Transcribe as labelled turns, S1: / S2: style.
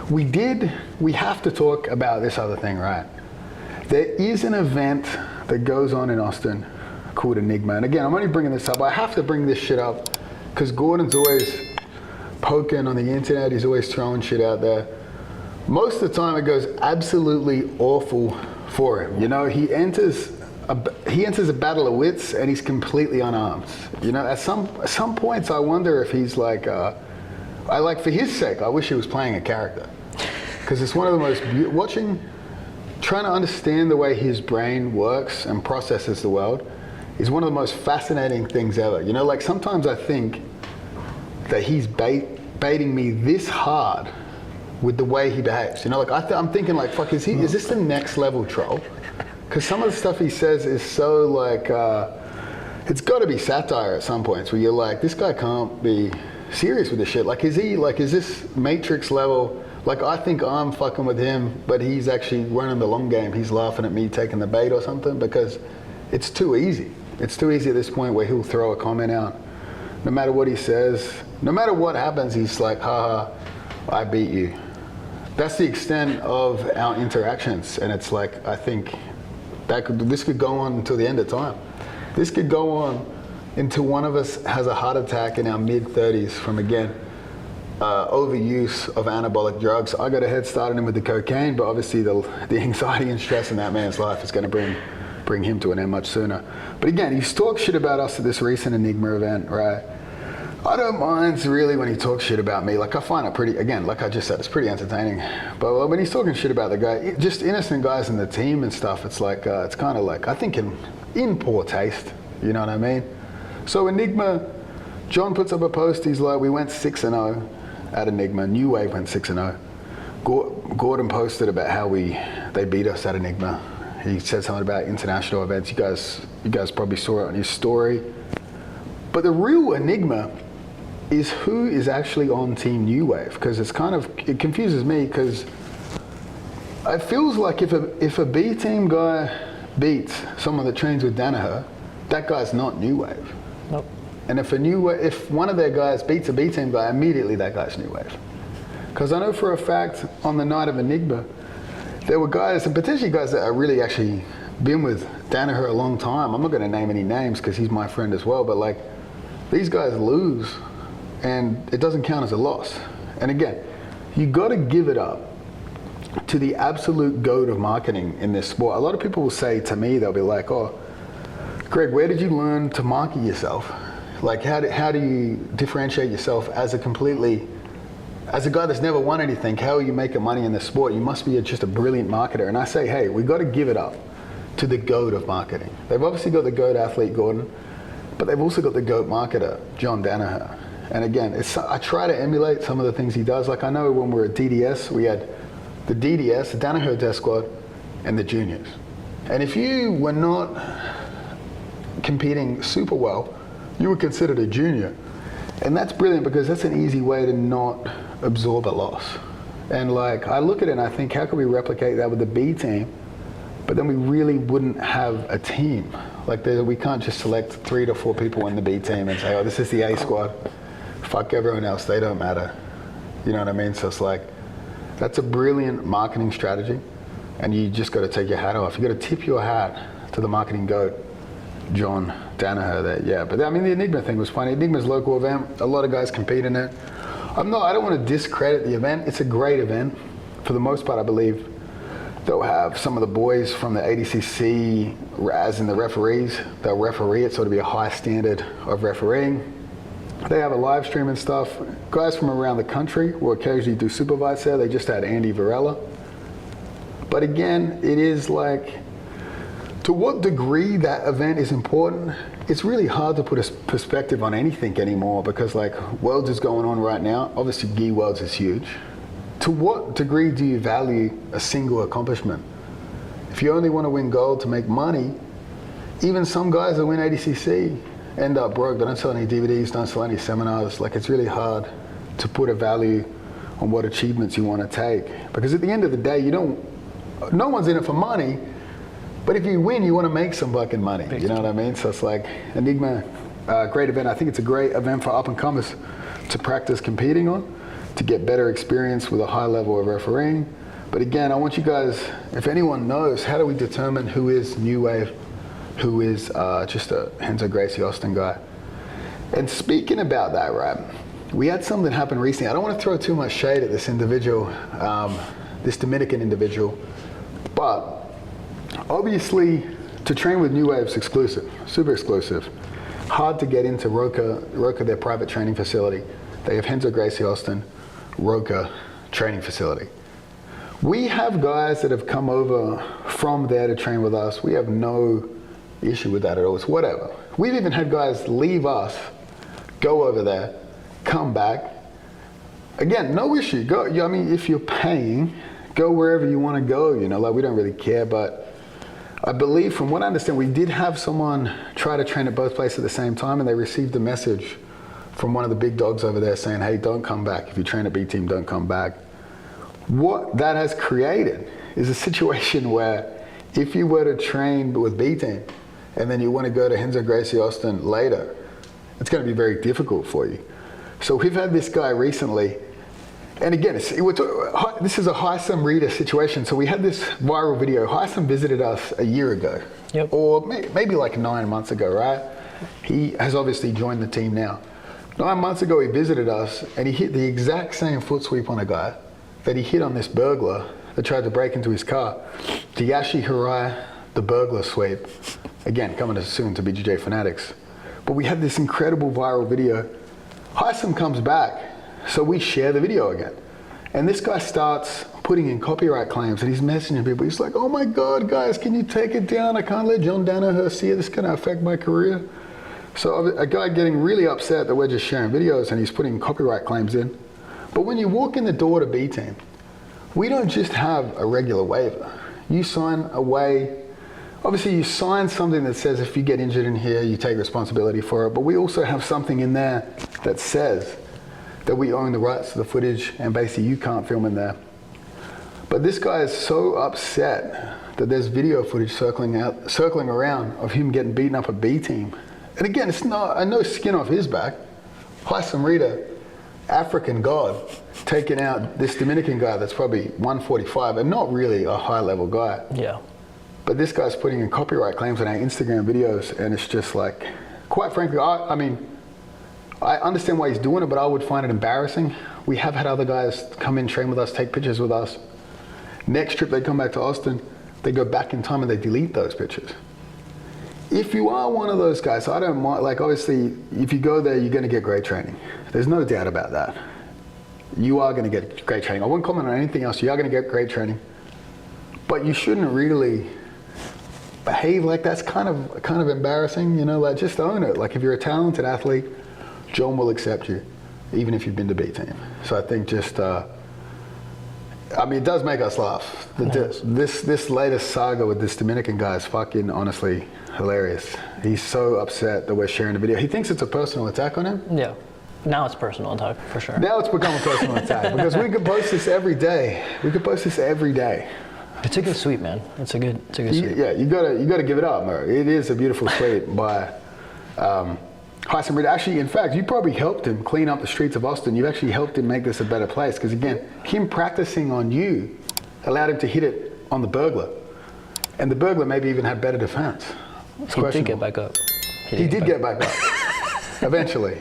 S1: we have to talk about this other thing, right? There is an event that goes on in Austin called Enigma. And again, I'm only bringing this up. I have to bring this shit up because Gordon's always poking on the internet. He's always throwing shit out there. Most of the time it goes absolutely awful for him. You know, he enters a battle of wits and he's completely unarmed. You know, at some points I wonder if he's like, for his sake, I wish he was playing a character. Because it's one of the most, trying to understand the way his brain works and processes the world is one of the most fascinating things ever. You know, like sometimes I think that he's baiting me this hard with the way he behaves. You know, like I'm thinking like, fuck, is this the next level troll? Because some of the stuff he says is so like, it's got to be satire at some points where you're like, this guy can't be serious with this shit. Like, is this Matrix level? Like, I think I'm fucking with him, but he's actually running the long game. He's laughing at me taking the bait or something because it's too easy. It's too easy at this point where he'll throw a comment out. No matter what he says, no matter what happens, he's like, haha, I beat you. That's the extent of our interactions. And it's like, I think this could go on until the end of time. This could go on until one of us has a heart attack in our mid-30s from, again, overuse of anabolic drugs. I got a head start on him with the cocaine, but obviously the anxiety and stress in that man's life is going to bring him to an end much sooner. But again, he's talked shit about us at this recent Enigma event, right? I don't mind really when he talks shit about me. Like, I find it pretty, again, like I just said, it's pretty entertaining. But when he's talking shit about the guy, just innocent guys in the team and stuff, it's like, it's kind of like, I think in poor taste, you know what I mean? So Enigma, John puts up a post, he's like, we went 6-0 at Enigma, New Wave went 6-0. Gordon posted about how they beat us at Enigma. He said something about international events. You guys probably saw it on his story. But the real enigma is who is actually on Team New Wave, because it confuses me, because it feels like if a B team guy beats someone that trains with Danaher, that guy's not New Wave.
S2: Nope.
S1: And if one of their guys beats a B team guy, immediately that guy's New Wave. Because I know for a fact on the night of Enigma, there were guys, and potentially guys that are really actually been with Danaher a long time. I'm not going to name any names because he's my friend as well, but like, these guys lose and it doesn't count as a loss. And again, you got to give it up to the absolute goat of marketing in this sport. A lot of people will say to me, they'll be like, oh, Greg, where did you learn to market yourself? Like, how do you differentiate yourself as a guy that's never won anything? How are you making money in this sport? You must be just a brilliant marketer. And I say, hey, we got to give it up to the GOAT of marketing. They've obviously got the GOAT athlete, Gordon, but they've also got the GOAT marketer, John Danaher. And again, I try to emulate some of the things he does. Like, I know when we were at DDS, we had the DDS, the Danaher Death Squad, and the juniors. And if you were not competing super well, you were considered a junior. And that's brilliant because that's an easy way to not absorb a loss. And like, I look at it and I think, how can we replicate that with the B team? But then we really wouldn't have a team. Like, we can't just select 3 to 4 people in the B team and say, oh, this is the A squad. Fuck everyone else, they don't matter. You know what I mean? So it's like, that's a brilliant marketing strategy. And you just got to take your hat off. You got to tip your hat to the marketing GOAT, John Danaher there. Yeah, but I mean, the Enigma thing was funny. Enigma's a local event. A lot of guys compete in it. I don't want to discredit the event. It's a great event. For the most part, I believe they'll have some of the boys from the ADCC as in the referees. They'll referee it, so it'll be a high standard of refereeing. They have a live stream and stuff. Guys from around the country will occasionally do supervise there. They just had Andy Varela. But again, it is like, to what degree that event is important, it's really hard to put a perspective on anything anymore, because like, Worlds is going on right now. Obviously, GI Worlds is huge. To what degree do you value a single accomplishment? If you only want to win gold to make money, even some guys that win ADCC end up broke. They don't sell any DVDs, don't sell any seminars. Like, it's really hard to put a value on what achievements you want to take. Because at the end of the day, no one's in it for money, but if you win, you want to make some fucking money. You know what I mean? So it's like, Enigma, great event. I think it's a great event for up and comers to practice competing on. to get better experience with a high level of refereeing. But again, I want you guys, if anyone knows, how do we determine who is New Wave, who is just a Renzo Gracie Austin guy? And speaking about that, right, we had something happen recently. I don't want to throw too much shade at this individual, this Dominican individual, but obviously to train with New Wave's exclusive, super exclusive. Hard to get into Roca, their private training facility. They have Renzo Gracie Austin, Roca training facility. We have guys that have come over from there to train with us. We have no issue with that at all. It's whatever. We've even had guys leave us, go over there, come back. Again, no issue. Go. I mean, if you're paying, go wherever you want to go. You know, like we don't really care. But I believe, from what I understand, we did have someone try to train at both places at the same time, and they received a message from one of the big dogs over there saying, "Hey, don't come back. If you train at B Team, don't come back." What that has created is a situation where if you were to train with B Team and then you want to go to Renzo Gracie Austin later, it's going to be very difficult for you. So we've had this guy recently, and again, this is a Haitham Rida situation. So we had this viral video. Haitham visited us a year ago, or maybe like 9 months ago, right? He has obviously joined the team now. 9 months ago, he visited us, and he hit the exact same foot sweep on a guy that he hit on this burglar that tried to break into his car. Takashi Hirai, the burglar sweep. Again, coming soon to BJJ Fanatics. But we had this incredible viral video. Haitham comes back, so we share the video again. And this guy starts putting in copyright claims, and he's messaging people. He's like, "Oh my God, guys, can you take it down? I can't let John Danaher see it. This is gonna affect my career." So a guy getting really upset that we're just sharing videos, and he's putting copyright claims in. But when you walk in the door to B Team, we don't just have a regular waiver. You sign away. Obviously, you sign something that says if you get injured in here, you take responsibility for it. But we also have something in there that says that we own the rights to the footage, and basically you can't film in there. But this guy is so upset that there's video footage circling around of him getting beaten up at B Team. And again, it's not no skin off his back. Haitham Rida, African god, taking out this Dominican guy that's probably 145 and not really a high level guy.
S2: Yeah.
S1: But this guy's putting in copyright claims on our Instagram videos, and it's just like, quite frankly, I mean, I understand why he's doing it, but I would find it embarrassing. We have had other guys come in, train with us, take pictures with us. Next trip they come back to Austin, they go back in time and they delete those pictures. If you are one of those guys, I don't mind, like obviously, if you go there, you're gonna get great training. There's no doubt about that. You are gonna get great training. I won't comment on anything else. You are gonna get great training. But you shouldn't really behave like that's kind of embarrassing, you know, like just own it. Like if you're a talented athlete, John will accept you, even if you've been to B Team. So I think just, I mean, it does make us laugh. This latest saga with this Dominican guy is fucking honestly hilarious. He's so upset that we're sharing the video. He thinks it's a personal attack on him.
S2: Yeah. Now it's personal attack for sure.
S1: Now it's become a personal attack because we could post this every day. We could post this every day.
S2: It's a good sweep, man. It's a good sweep.
S1: Yeah, you gotta give it up, Murray. It is a beautiful sweep by Haitham Rida. Actually, in fact, you probably helped him clean up the streets of Austin. You actually helped him make this a better place because again, him practicing on you allowed him to hit it on the burglar, and the burglar maybe even had better defense.
S2: He did get back up.
S1: He did get back up. Eventually.